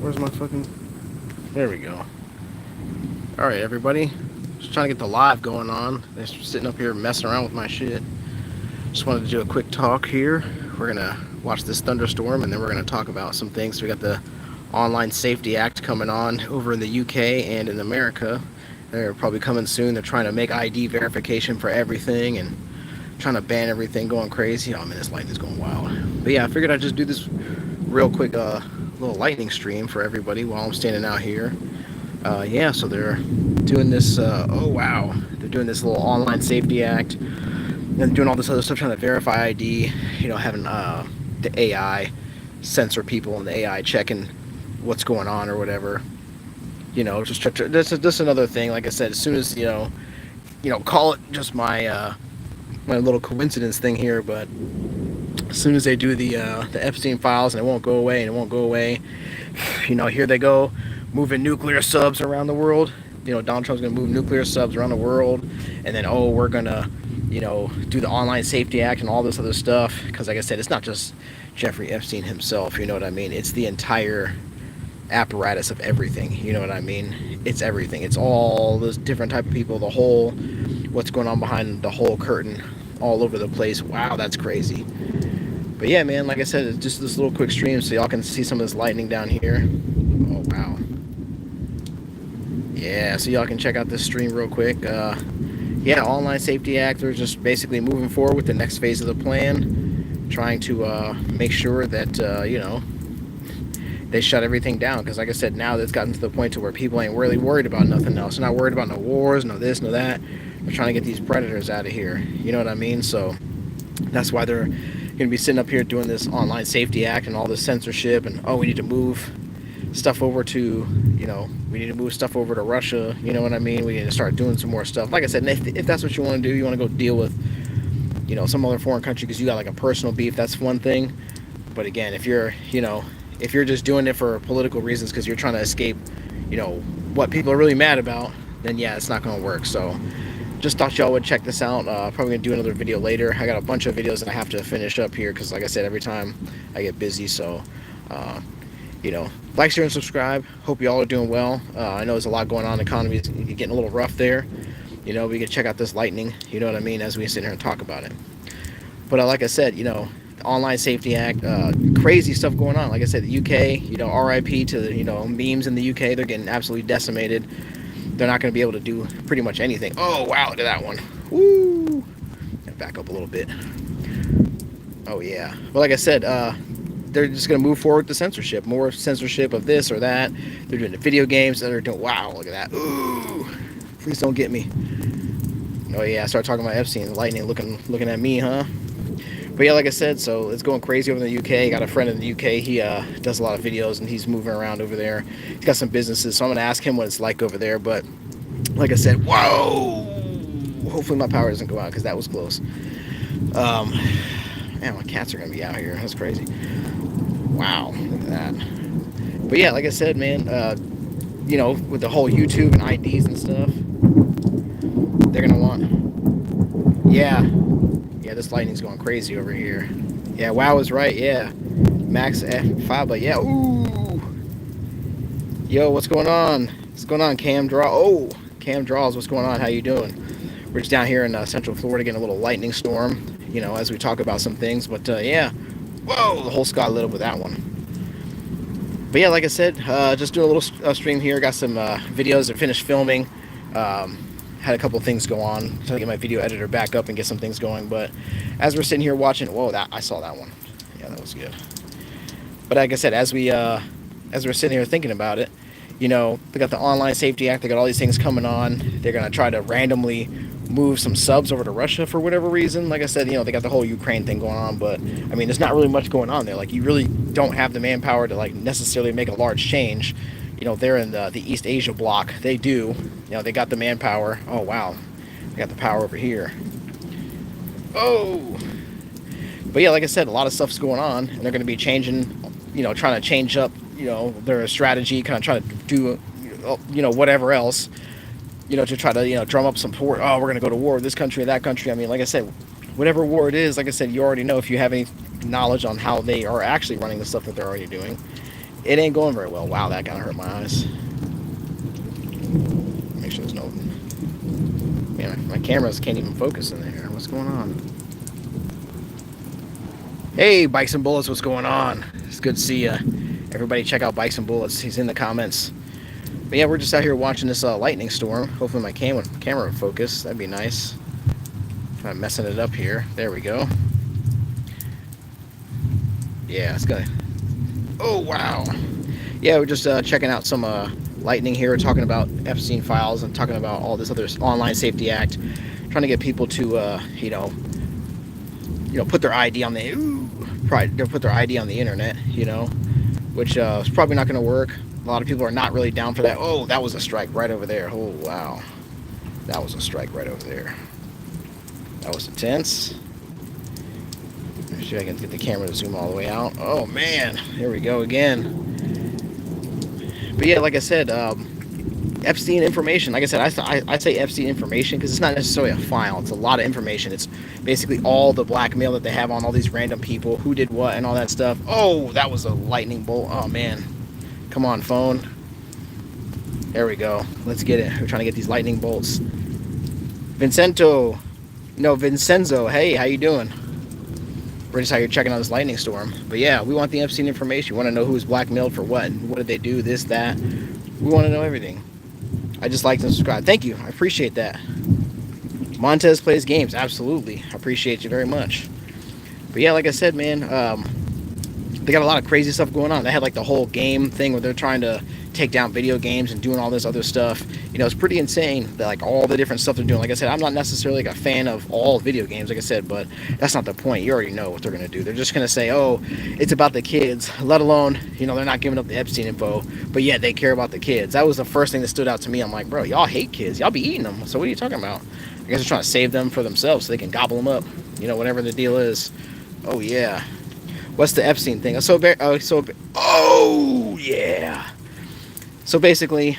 Where's my fucking... There we go. Alright, everybody. Just trying to get the live going on. Just sitting up here messing around with my shit. Just wanted to do a quick talk here. We're gonna watch this thunderstorm and then we're gonna talk about some things. We got the Online Safety Act coming on over in the UK and in America. They're probably coming soon. They're trying to make ID verification for everything and trying to ban everything going crazy. Oh man, this lightning's going wild. But yeah, I figured I'd just do this real quick little lightning stream for everybody while I'm standing out here. Yeah, so they're doing this, oh wow, they're doing this little Online Safety Act and doing all this other stuff, trying to verify ID, having the AI censor people and the AI checking what's going on or whatever. Just another thing. Like I said, as soon as call it just my little coincidence thing here, but as soon as they do the Epstein files and it won't go away and it won't go away, here they go, moving nuclear subs around the world. Donald Trump's gonna move nuclear subs around the world, and then we're gonna do the Online Safety Act and all this other stuff. Because like I said, it's not just Jeffrey Epstein himself. You know what I mean? It's the entire apparatus of everything. You know what I mean? It's everything. It's all those different type of people. The whole what's going on behind the whole curtain, all over the place. Wow, that's crazy. But yeah, man, like I said, it's just this little quick stream so y'all can see some of this lightning down here. Oh wow. Yeah, so y'all can check out this stream real quick. Yeah, Online Safety Act, they're just basically moving forward with the next phase of the plan, trying to make sure that they shut everything down. Because like I said, now it's gotten to the point to where people ain't really worried about nothing else. They're not worried about no wars, no this, no that. They're trying to get these predators out of here. You know what I mean? So that's why they're going to be sitting up here doing this Online Safety Act and all this censorship. And we need to move stuff over to, we need to move stuff over to Russia. You know what I mean? We need to start doing some more stuff. Like I said, if that's what you want to do, you want to go deal with, some other foreign country because you got like a personal beef, that's one thing. But again, if you're just doing it for political reasons because you're trying to escape, what people are really mad about, then yeah, it's not going to work. So just thought y'all would check this out. Probably going to do another video later. I got a bunch of videos that I have to finish up here because like I said, every time I get busy. So, like, share, and subscribe. Hope you all are doing well. I know there's a lot going on. The economy is getting a little rough there. We can check out this lightning, you know what I mean, as we sit here and talk about it. But like I said, the Online Safety Act, crazy stuff going on. Like I said, the UK, RIP to the, memes in the UK. They're getting absolutely decimated. They're not going to be able to do pretty much anything. Oh, wow, look at that one. Woo! Back up a little bit. Oh, yeah. But like I said, they're just going to move forward with the censorship. More censorship of this or that. They're doing the video games. They're doing, wow, look at that. Ooh, please don't get me. Oh, yeah, I started talking about Epstein. Lightning looking at me, huh? But yeah, like I said, so it's going crazy over in the UK. Got a friend in the UK. He does a lot of videos, and he's moving around over there. He's got some businesses, so I'm going to ask him what it's like over there. But like I said, whoa! Hopefully my power doesn't go out, because that was close. Man, my cats are going to be out here. That's crazy. Wow, look at that. But yeah, like I said, man, with the whole YouTube and IDs and stuff, they're going to want... Yeah, this lightning's going crazy over here. Yeah, WoW is right, yeah. Max F5, but yeah, ooh. Yo, what's going on? What's going on, Cam Draw? Oh, Cam Draws, what's going on? How you doing? We're just down here in Central Florida getting a little lightning storm, as we talk about some things. But yeah, whoa, the whole sky lit up with that one. But yeah, like I said, just doing a little stream here. Got some videos that finished filming. Had a couple things go on, trying to get my video editor back up and get some things going. But as we're sitting here watching, whoa, I saw that one. Yeah, that was good. But like I said, as we're sitting here thinking about it, they got the Online Safety Act. They got all these things coming on. They're gonna try to randomly move some subs over to Russia for whatever reason. Like I said, they got the whole Ukraine thing going on. But I mean, there's not really much going on there. Like, you really don't have the manpower to necessarily make a large change. They're in the East Asia bloc. They do. They got the manpower. Oh, wow. They got the power over here. Oh. But yeah, like I said, a lot of stuff's going on. And they're going to be changing, trying to change up, their strategy, kind of trying to do, whatever else, to try to, drum up support. Oh, we're going to go to war with this country or that country. I mean, like I said, whatever war it is, like I said, you already know if you have any knowledge on how they are actually running the stuff that they're already doing. It ain't going very well. Wow, that kind of hurt my eyes. Make sure there's no. Man, my cameras can't even focus in there. What's going on? Hey, Bikes and Bullets, what's going on? It's good to see you. Everybody check out Bikes and Bullets. He's in the comments. But yeah, we're just out here watching this lightning storm. Hopefully my camera will focus. That'd be nice. I'm messing it up here. There we go. Yeah, it's gonna... Oh, wow. Yeah, we're just checking out some lightning here. We're talking about Epstein files and talking about all this other Online Safety Act. Trying to get people to, put their ID on the... Probably put their ID on the internet, which is probably not going to work. A lot of people are not really down for that. Oh, that was a strike right over there. Oh, wow. That was a strike right over there. That was intense. Let's see if I can get the camera to zoom all the way out. Oh, man. Here we go again. But yeah, like I said, Epstein information. Like I said, I say Epstein information because it's not necessarily a file. It's a lot of information. It's basically all the blackmail that they have on all these random people, who did what and all that stuff. Oh, that was a lightning bolt. Oh, man. Come on, phone. There we go. Let's get it. We're trying to get these lightning bolts. Vincenzo. Hey, how you doing? We're just out here checking out this lightning storm. But yeah, we want the Epstein information. We want to know who was blackmailed for what. What did they do? This, that. We want to know everything. I just like to subscribe. Thank you. I appreciate that. Montez plays games. Absolutely. I appreciate you very much. But yeah, like I said, man, they got a lot of crazy stuff going on. They had like the whole game thing where they're trying to take down video games and doing all this other stuff. It's pretty insane that like all the different stuff they're doing. Like I said, I'm not necessarily like a fan of all video games, like I said, but that's not the point. You already know what they're going to do. They're just going to say, oh, it's about the kids, let alone, they're not giving up the Epstein info, but yet they care about the kids. That was the first thing that stood out to me. I'm like, bro, y'all hate kids. Y'all be eating them. So what are you talking about? I guess they're trying to save them for themselves so they can gobble them up, whatever the deal is. Oh, yeah. What's the Epstein thing? Oh, yeah. So basically,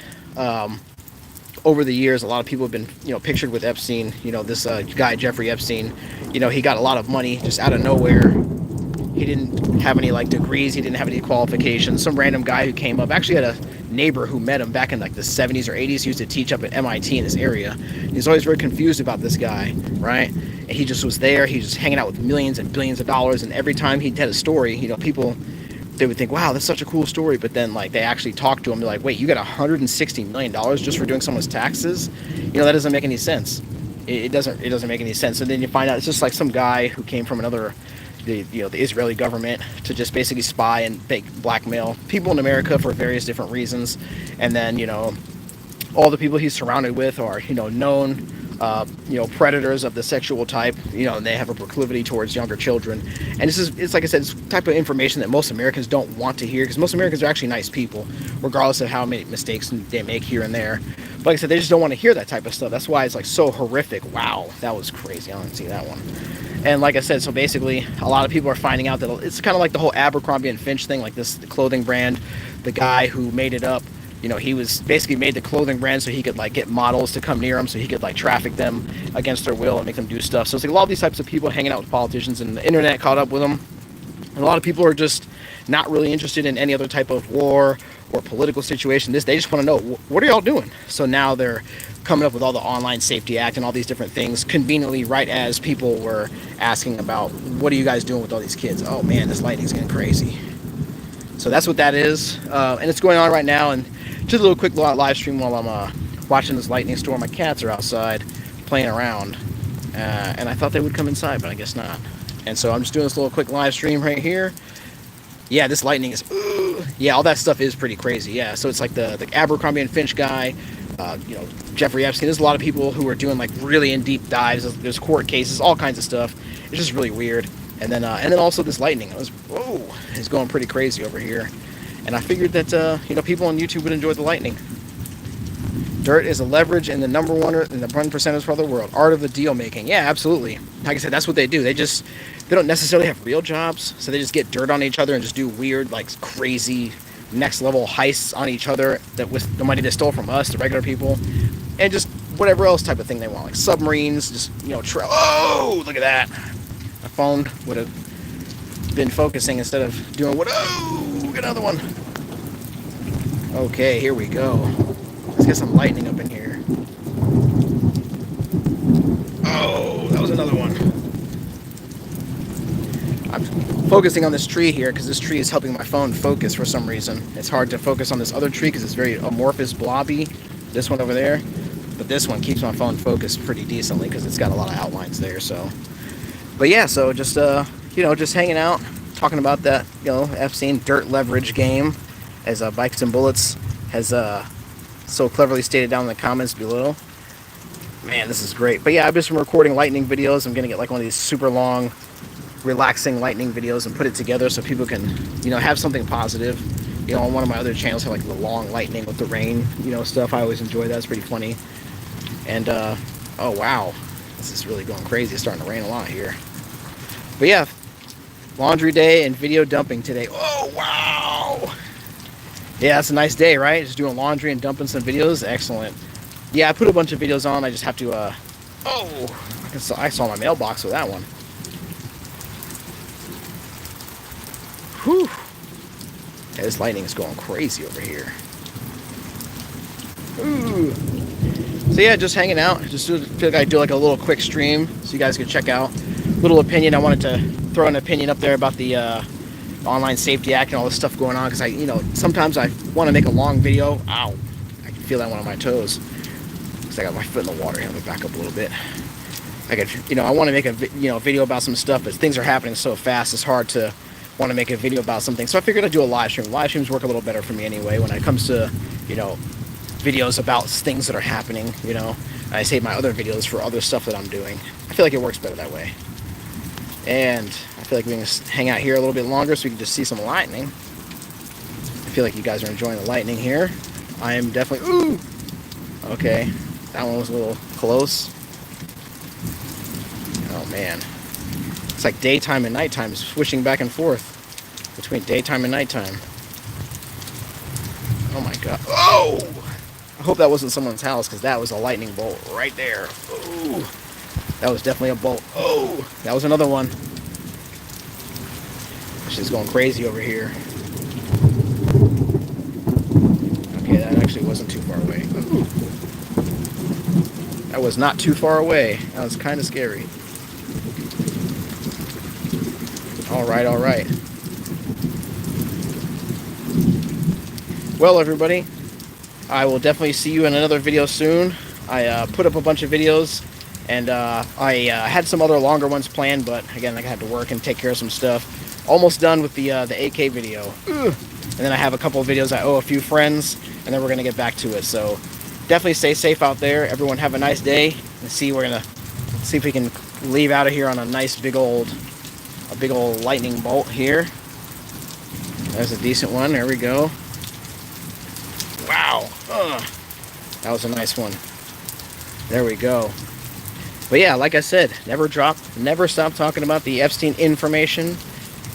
over the years, a lot of people have been, pictured with Epstein. This guy, Jeffrey Epstein, he got a lot of money just out of nowhere. He didn't have any, like, degrees. He didn't have any qualifications. Some random guy who came up, actually had a neighbor who met him back in, like, the 70s or 80s. He used to teach up at MIT in this area. He's always very confused about this guy, right? And he just was there. He was just hanging out with millions and billions of dollars. And every time he had a story, people... they would think, wow, that's such a cool story. But then, like, they actually talk to him. They're like, wait, you got $160 million just for doing someone's taxes? That doesn't make any sense. It doesn't make any sense. And then you find out it's just like some guy who came from the Israeli government to just basically spy and blackmail people in America for various different reasons. And then, all the people he's surrounded with are, known predators of the sexual type, and they have a proclivity towards younger children. And it's like I said, it's type of information that most Americans don't want to hear, because most Americans are actually nice people, regardless of how many mistakes they make here and there. But like I said, they just don't want to hear that type of stuff. That's why it's like so horrific. Wow, that was crazy. I didn't see that one. And like I said, so basically, a lot of people are finding out that it's kind of like the whole Abercrombie and Finch thing, like the clothing brand. The guy who made it up, he was basically made the clothing brand so he could like get models to come near him, so he could like traffic them against their will and make them do stuff. So it's like a lot of these types of people hanging out with politicians, and the internet caught up with them. And a lot of people are just not really interested in any other type of war or political situation. They just want to know, what are y'all doing? So now they're coming up with all the Online Safety Act and all these different things conveniently right as people were asking about, what are you guys doing with all these kids? Oh man, this lightning's getting crazy. So that's what that is, and it's going on right now. And just a little quick live stream while I'm watching this lightning storm. My cats are outside playing around, and I thought they would come inside, but I guess not. And so I'm just doing this little quick live stream right here. Yeah, this lightning is, yeah, all that stuff is pretty crazy. Yeah, so it's like the Abercrombie and Finch guy, Jeffrey Epstein. There's a lot of people who are doing like really in deep dives. There's court cases, all kinds of stuff. It's just really weird. And then also this lightning. It's going pretty crazy over here. And I figured that people on YouTube would enjoy the lightning. Dirt is a leverage and the number one in the 1% for the world. Art of the deal making. Yeah, absolutely. Like I said, that's what they do. They don't necessarily have real jobs, so they just get dirt on each other and just do weird, like crazy, next level heists on each other that with the money they stole from us, the regular people, and just whatever else type of thing they want, like submarines. Just oh, look at that. My phone would have been focusing instead of doing what. Oh, look at another one. Okay, here we go. Let's get some lightning up in here. Oh, that was another one. I'm focusing on this tree here because this tree is helping my phone focus for some reason. It's hard to focus on this other tree because it's very amorphous, blobby. This one over there. But this one keeps my phone focused pretty decently because it's got a lot of outlines there. So, but yeah, so just just hanging out, talking about that Epstein dirt leverage game, as Bikes and Bullets has so cleverly stated down in the comments below. Man, this is great. But yeah, I've just been recording lightning videos. I'm gonna get like one of these super long, relaxing lightning videos and put it together so people can have something positive. On one of my other channels, I have like the long lightning with the rain stuff. I always enjoy that. It's pretty funny. And oh wow, this is really going crazy. It's starting to rain a lot here. But yeah, laundry day and video dumping today. Oh wow, yeah, it's a nice day, right? Just doing laundry and dumping some videos. Excellent. Yeah, I put a bunch of videos on. I just have to oh, I saw my mailbox with that one. Whew. Yeah, this lightning is going crazy over here. Ooh. So yeah, just hanging out. Just feel like I do like a little quick stream so you guys can check out. Little opinion. I wanted to throw an opinion up there about the Online Safety Act and all this stuff going on, because sometimes I want to make a long video. Ow! I can feel that one on my toes. Because I got my foot in the water. Let me back up a little bit. I want to make a video about some stuff, but things are happening so fast. It's hard to want to make a video about something. So I figured I'd do a live stream. Live streams work a little better for me anyway when it comes to videos about things that are happening. I save my other videos for other stuff that I'm doing. I feel like it works better that way. And I feel like we can just hang out here a little bit longer so we can just see some lightning. I feel like you guys are enjoying the lightning here. I am definitely... Ooh! Okay. That one was a little close. Oh, man. It's like daytime and nighttime, switching back and forth between daytime and nighttime. Oh, my God. Oh! I hope that wasn't someone's house, because that was a lightning bolt right there. Ooh! That was definitely a bolt. Oh, that was another one. She's going crazy over here. Okay, that actually wasn't too far away. Ooh. That was not too far away. That was kind of scary. All right, all right. Well, everybody, I will definitely see you in another video soon. I put up a bunch of videos. And I had some other longer ones planned, but again, I had to work and take care of some stuff. Almost done with the AK video. Ugh. And then I have a couple of videos I owe a few friends, and then we're gonna get back to it. So definitely stay safe out there. Everyone have a nice day. And we're gonna see if we can leave out of here on a nice big old lightning bolt here. There's a decent one. There we go. Wow. That was a nice one. There we go. But yeah, like I said, never stop talking about the Epstein information.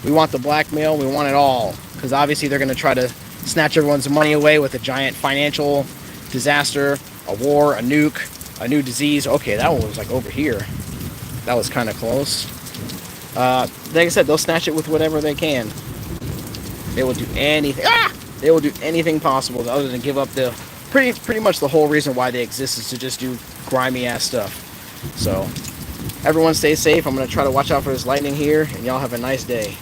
We want the blackmail, we want it all. Because obviously they're going to try to snatch everyone's money away with a giant financial disaster, a war, a nuke, a new disease. Okay, that one was like over here. That was kind of close. Like I said, they'll snatch it with whatever they can. They will do anything. They will do anything possible other than give up the pretty much the whole reason why they exist is to just do grimy ass stuff. So, everyone stay safe. I'm going to try to watch out for this lightning here, and y'all have a nice day.